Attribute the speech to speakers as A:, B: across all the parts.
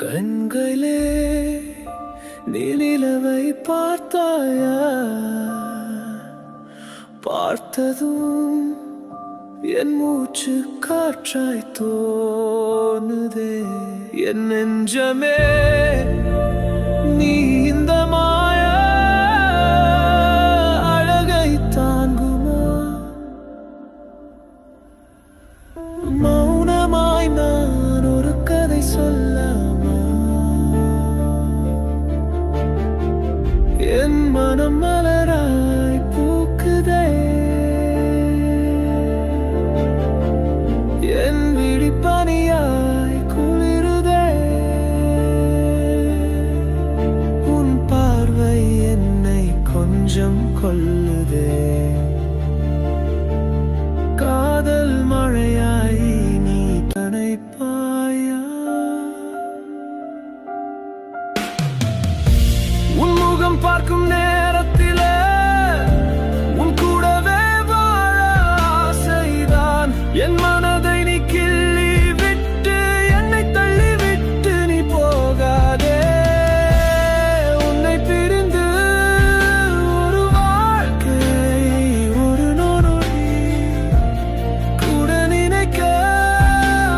A: கண்களே நீ நிலவை பார்த்தாயா? பார்த்ததும் என் மூச்சு காற்றாய் தோணுதே. என் நெஞ்சமே நீ இந்த மாய அழகை தாங்குமா? மௌனமாய் நான் ஒரு கதை சொல்லாமா? என் மனம் மலராய் பூக்குதே. என் விழி பனியாய் குளிருதே. உன் பார்வை என்னை கொஞ்சம் கொல்லுதே. காதல் மழையாய் நீ தனைப்பாயா? உன் முகம் பார்க்கும் நேரத்திலே உன் கூடவே வாழ ஆசைதான். என் மனதை நீ கிள்ளி விட்டு என்னை தள்ளி விட்டு நீ போகாதே. உன்னை பிரிந்து ஒரு வாழ்க்கை ஒரு நொடி கூட நினைக்க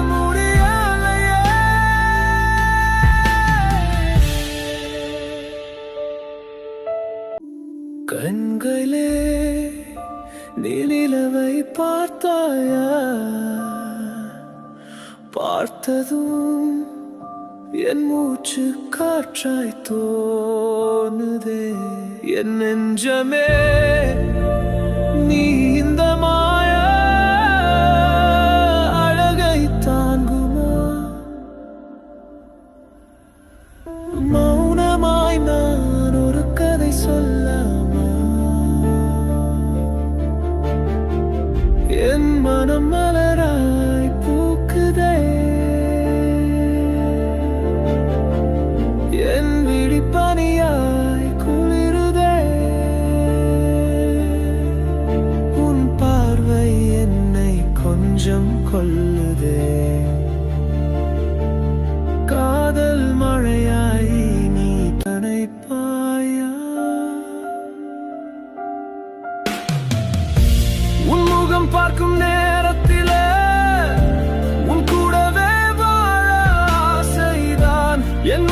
A: முடியலையே. கண்களே நீ நிலவை பார்த்தாயா? பார்த்ததும் என் மூச்சு காற்றாய் தோணுதே. என் நெஞ்சமே நீ இந்த மாய அழகை தாங்குமா? மௌனமாய் நான் ஒரு கதை சொல்லாமா? என் மனம் மலராய் பூக்குதே. என் விழி பனியாய் குளிருதே. உன் பார்வை என்னை கொஞ்சம் கொல்லுதே. காதல் மழையாய் நீ தனைப்பாயா? உன் முகம் பார்க்கும் நேரத்திலே உன் கூடவே வாழ ஆசைதான். என்